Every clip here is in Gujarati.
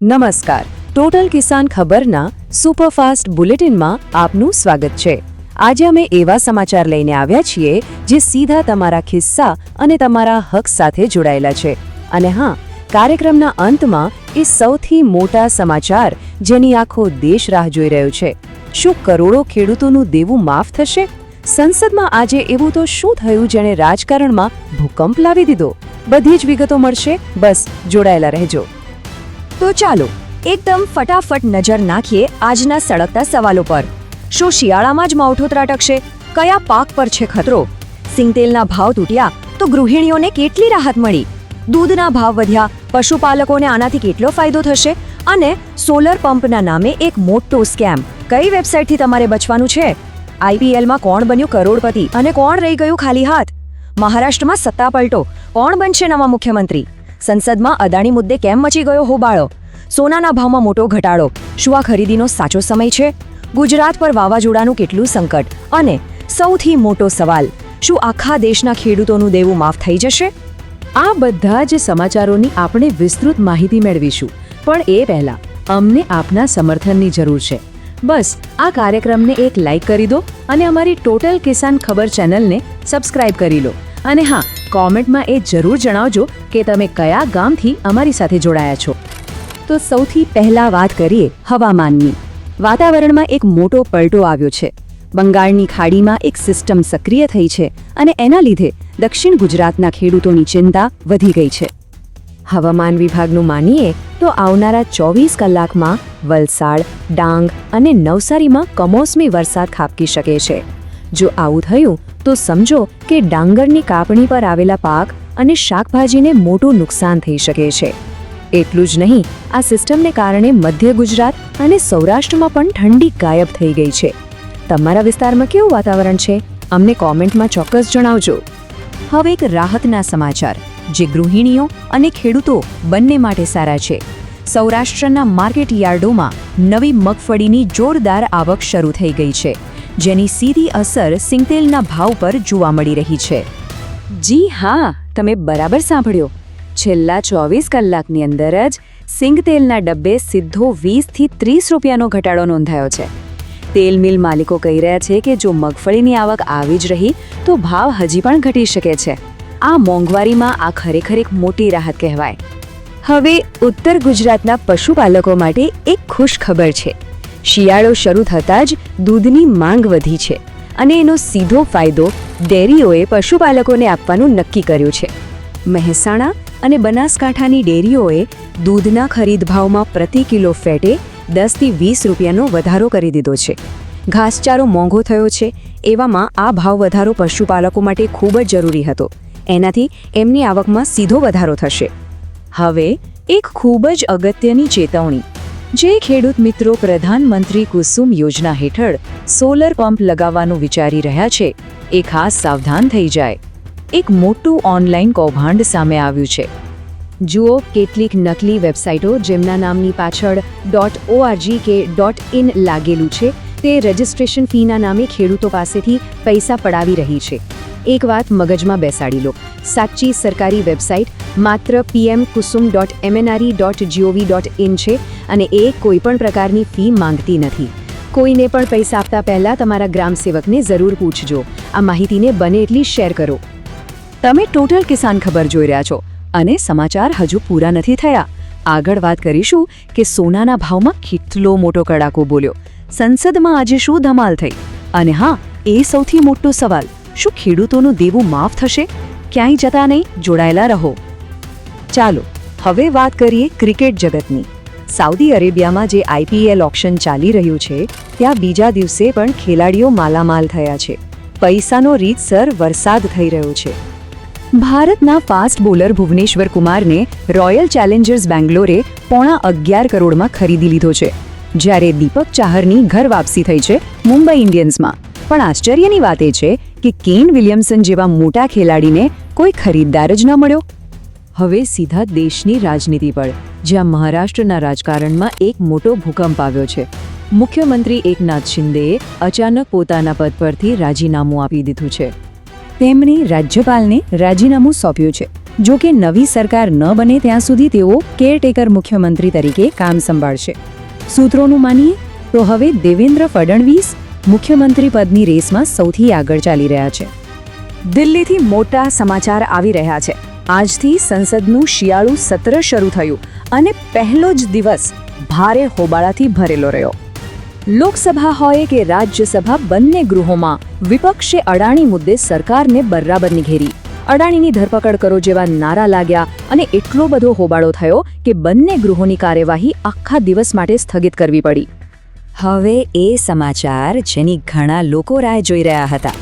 નમસ્કાર, ટોટલ કિસાન ખબરના સુપરફાસ્ટ બુલેટિનમાં આપનું સ્વાગત છે। આજે અમે એવા સમાચાર લઈને આવ્યા છીએ જે સીધા તમારા ખિસ્સા અને તમારા હક સાથે જોડાયેલા છે। અને હા, કાર્યક્રમના અંતમાં એ સૌથી મોટા સમાચાર જેની આખો દેશ રાહ જોઈ રહ્યો છે। શું કરોડો ખેડૂતોનું દેવું માફ થશે? સંસદમાં આજે એવું તો શું થયું જેણે રાજકારણમાં ભૂકંપ લાવી દીધો? બધી જ વિગતો મળશે, બસ જોડાયેલા રહેજો। તો ચાલો એકદમ ફટાફટ નજર નાખીએ આજના સળગતા સવાલો પર। શું શિયાળામાં જ માવઠું ત્રાટકશે? કયા પાક પર છે ખતરો? સિંગતેલના ભાવ તૂટ્યા તો ગૃહિણીઓને કેટલી રાહત મળી? દૂધના ભાવ વધ્યા, પશુપાલકોને આનાથી કેટલો ફાયદો થશે? અને સોલર પંપના નામે એક મોટો સ્કેમ, કઈ વેબસાઇટથી તમારે બચવાનું છે? આઈપીએલમાં કોણ બન્યું કરોડપતિ અને કોણ રહી ગયું ખાલી હાથ? મહારાષ્ટ્રમાં સત્તા પલટો, કોણ બનશે નવા મુખ્યમંત્રી? સંસદમાં અદાણી મુદ્દે કેમ મચી ગયો હોબાળો? સોનાના ભાવમાં મોટો ઘટાડો, શું આ ખરીદીનો સાચો સમય છે? ગુજરાત પર વાવાઝોડાનું કેટલું સંકટ? અને સૌથી મોટો સવાલ, શું આખા દેશના ખેડૂતોનું દેવું માફ થઈ જશે? આ બધા જ સમાચારોની આપણે વિસ્તૃત માહિતી મેળવીશું, પણ એ પહેલા અમને આપના સમર્થનની જરૂર છે। બસ આ કાર્યક્રમને એક લાઈક કરી દો અને અમારી ટોટલ કિસાન ખબર ચેનલને સબસ્ક્રાઇબ કરી લો। અને હા, કોમેન્ટમાં એ જરૂર જણાવજો કે તમે કયા ગામથી અમારી સાથે જોડાયા છો। તો સૌથી પહેલા વાત કરીએ હવામાનની। વાતાવરણમાં એક મોટો પલટો આવ્યો છે। બંગાળની ખાડીમાં એક સિસ્ટમ સક્રિય થઈ છે અને એના લીધે દક્ષિણ ગુજરાતના ખેડૂતોની ચિંતા વધી ગઈ છે। હવામાન વિભાગનું માનીએ તો આવનારા 24 કલાકમાં વલસાડ, ડાંગ અને નવસારીમાં કમોસમી વરસાદ ખાબકી શકે છે। જો આવું થયું તો સમજો કે ડાંગરની કાપણી પર આવેલા પાક અને શાકભાજીને મોટું નુકસાન થઈ શકે છે। એટલું જ નહીં, આ સિસ્ટમને કારણે મધ્ય ગુજરાત અને સૌરાષ્ટ્રમાં પણ ઠંડી ગાયબ થઈ ગઈ છે। તમારા વિસ્તારમાં કેવું વાતાવરણ છે? અમને કોમેન્ટમાં ચોક્કસ જણાવજો। હવે એક રાહતના સમાચાર જે ગૃહિણીઓ અને ખેડૂતો બંને માટે સારા છે। સૌરાષ્ટ્રના માર્કેટ યાર્ડોમાં નવી મગફળીની જોરદાર આવક શરૂ થઈ ગઈ છે, જેની સીધી અસર સિંગતેલના ભાવ પર જોવા મળી રહી છે। જી હા, તમે બરાબર સાંભળ્યો। છેલ્લા 24 કલાકની અંદર જ સિંગતેલના ડબ્બે સીધો 20 થી 30 રૂપિયાનો ઘટાડો નોંધાયો છે। તેલ મિલ માલિકો કહી રહ્યા છે કે જો મગફળીની આવક આવી જ રહી તો ભાવ હજી પણ ઘટી શકે છે। આ મોંઘવારીમાં આ ખરેખર એક મોટી રાહત કહેવાય। હવે ઉત્તર ગુજરાતના પશુપાલકો માટે એક ખુશ ખબર છે। શિયાળો શરૂ થતાં જ દૂધની માંગ વધી છે અને એનો સીધો ફાયદો ડેરીઓએ પશુપાલકોને આપવાનું નક્કી કર્યું છે। મહેસાણા અને બનાસકાંઠાની ડેરીઓએ દૂધના ખરીદ ભાવમાં પ્રતિ કિલો ફેટે 10 થી 20 રૂપિયાનો વધારો કરી દીધો છે। ઘાસચારો મોંઘો થયો છે, એવામાં આ ભાવ વધારો પશુપાલકો માટે ખૂબ જ જરૂરી હતો। એનાથી એમની આવકમાં સીધો વધારો થશે। હવે એક ખૂબ જ અગત્યની ચેતવણી, જે ખેડૂત મિત્રો પ્રધાનમંત્રી કુસુમ યોજના હેઠળ સોલર પંપ લગાવવાનું વિચારી રહ્યા છે એ ખાસ સાવધાન થઈ જાય। એક મોટું ઓનલાઈન કૌભાંડ સામે આવ્યું છે। જુઓ, કેટલીક નકલી વેબસાઇટો જેમના નામની પાછળ .org કે .in લાગેલું છે તે રજિસ્ટ્રેશન ફીના નામે ખેડૂતો પાસેથી પૈસા પડાવી રહી છે। એક વાત મગજમાં બેસાડી લો, સાચી સરકારી વેબસાઇટ માત્ર pmkusum.mnre.gov.in છે અને એ કોઈ પણ પ્રકારની ફી માંગતી નથી। કોઈને પણ પૈસા આપતા પહેલા તમારા ગ્રામસેવકને જરૂર પૂછજો। આ માહિતીને બને એટલી શેર કરો। તમે ટોટલ કિસાન ખબર જોઈ રહ્યા છો અને સમાચાર હજુ પૂરા નથી થયા। આગળ વાત કરીશું કે સોનાના ભાવમાં કેટલો મોટો કડાકો બોલ્યો, સંસદમાં આજે શું ધમાલ થઈ, અને હા, એ સૌથી મોટો સવાલ, શું ખેડૂતોનું દેવું માફ થશે? ક્યાંય જતા નહીં, જોડાયેલા રહો। ચાલો હવે વાત કરીએ ક્રિકેટ જગતની। સાઉદી અરેબિયામાં જે આઈપીએલ ઓક્શન ચાલી રહ્યું છે ત્યાં બીજા દિવસે પણ ખેલાડીઓ માલામાલ થયા છે। પૈસાનો રીતસર વરસાદ થઈ રહ્યો છે। ભારતના ફાસ્ટ બોલર ભુવનેશ્વર કુમારને રોયલ ચેલેન્જર્સ બેંગ્લોરે 11.5 કરોડમાં ખરીદી લીધો છે, જ્યારે દીપક ચાહરની ઘર વાપસી થઈ છે મુંબઈ ઇન્ડિયન્સમાં। પણ આશ્ચર્યની વાત એ છે કે કેન વિલિયમસન જેવા મોટા ખેલાડીને કોઈ ખરીદદાર જ ન મળ્યો। હવે સીધા દેશની રાજનીતિ પર, જ્યાં મહારાષ્ટ્રના રાજકારણમાં એક મોટો ભૂકંપ આવ્યો છે। મુખ્યમંત્રી એકનાથ શિંદેએ અચાનક પોતાના પદ પરથી રાજીનામું આપી દીધું છે। તેમણે રાજ્યપાલને રાજીનામું સોંપ્યું છે જો કે નવી સરકાર ન બને ત્યાં સુધી તેઓ કેરટેકર મુખ્યમંત્રી તરીકે કામ સંભાળશે. સૂત્રોનું માનીએ તો હવે દેવેન્દ્ર ફડણવીસ મુખ્યમંત્રી પદની રેસમાં સૌથી આગળ ચાલી રહ્યા છે. દિલ્હીથી મોટા સમાચાર આવી રહ્યા છે. આજથી સંસદનું શિયાળુ સત્ર શરૂ થયું અને પહેલો જ દિવસ ભારે હોબાળાથી ભરેલો રહ્યો. લોકસભા હોય કે રાજ્યસભા, બંને ગૃહોમાં વિપક્ષે અડાણી મુદ્દે સરકારને બરાબરની ઘેરી. અડાણીની ધરપકડ કરો જેવા નારા લાગ્યા અને એટલો બધો હોબાળો થયો કે બંને ગૃહોની કાર્યવાહી આખા દિવસ માટે સ્થગિત કરવી પડી. હવે એ સમાચાર જેની ઘણા લોકો રાહ જોઈ રહ્યા હતા.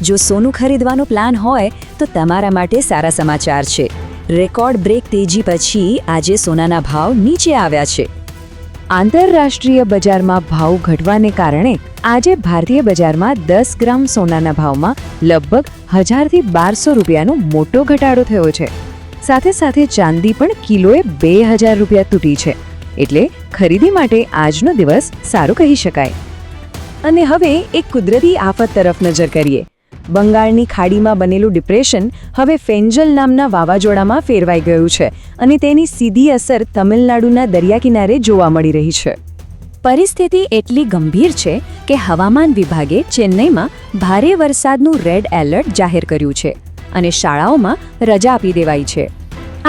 જો સોનું ખરીદવાનો પ્લાન હોય તો તમારા માટે સારા સમાચાર છે. રેકોર્ડ બ્રેક તેજી પછી આજે સોનાના ભાવ નીચે આવ્યા છે. આંતરરાષ્ટ્રીય બજારમાં ભાવ ઘટવાને કારણે આજે ભારતીય બજારમાં 10 ગ્રામ સોનાના ભાવમાં લગભગ 1000થી 1200 રૂપિયાનો મોટો ઘટાડો થયો છે. સાથે સાથે ચાંદી પણ કિલોએ 2000 રૂપિયા તૂટી છે. એટલે ખરીદી માટે આજનો દિવસ સારો કહી શકાય. અને હવે એક કુદરતી આફત તરફ નજર કરીએ. બંગાળની ખાડીમાં બનેલું ડિપ્રેશન હવે ફેન્જલ નામના વાવાઝોડામાં ફેરવાઈ ગયું છે અને તેની સીધી અસર તમિલનાડુના દરિયાકિનારે જોવા મળી રહી છે. પરિસ્થિતિ એટલી ગંભીર છે કે હવામાન વિભાગે ચેન્નઈમાં ભારે વરસાદનું રેડ એલર્ટ જાહેર કર્યું છે અને શાળાઓમાં રજા આપી દેવાઈ છે.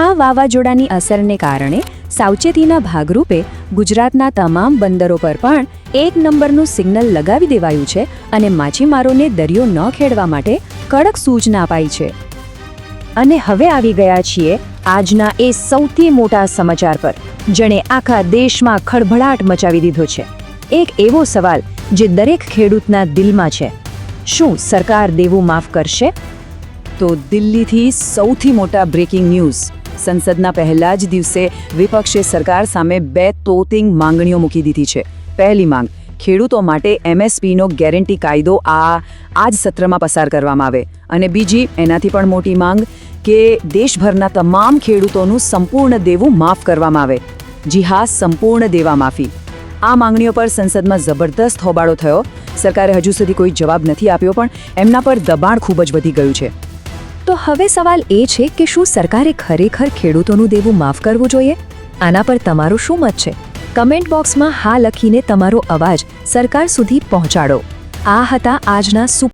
આ વાવાઝોડાની અસરને કારણે સાવચેતીના ભાગરૂપે ગુજરાતના તમામ બંદરો પર પણ 1 નંબરનું સિગ્નલ લગાવી દેવાયું છે અને માછીમારોને દરિયો ન ખેડવા માટે કડક સૂચના અપાઈ છે. અને હવે આવી ગયા છીએ આજના એ સૌથી મોટા સમાચાર પર, જેણે આખા દેશમાં ખળભળાટ મચાવી દીધો છે. એક એવો સવાલ જે દરેક ખેડૂતના દિલમાં છે: શું સરકાર દેવું માફ કરશે? તો દિલ્હીથી સૌથી મોટા બ્રેકિંગ ન્યૂઝ. સંસદના પહેલા જ દિવસે વિપક્ષે સરકાર સામે 2 તોતિંગ માંગણીઓ મૂકી દીધી છે. પહેલી માંગ, ખેડૂતો માટે MSPનો ગેરંટી કાયદો આ જ સત્રમાં પસાર કરવામાં આવે. અને બીજી, એનાથી પણ મોટી માંગ, કે દેશભરના તમામ ખેડૂતોનું સંપૂર્ણ દેવું માફ કરવામાં આવે. જી હા, સંપૂર્ણ દેવા માફી. આ માંગણીઓ પર સંસદમાં જબરદસ્ત હોબાળો થયો. સરકારે હજુ સુધી કોઈ જવાબ નથી આપ્યો, પણ એમના પર દબાણ ખૂબ જ વધી ગયું છે. તો હવે સવાલ એ છે કે શું સરકારે ખરેખર ખેડૂતોનું દેવું માફ કરવું જોઈએ? આના પર તમારું શું મત છે? કમેન્ટ બોક્સમાં હા લખીને તમારો અવાજ સરકાર સુધી પહોંચાડો. આ હતા આજના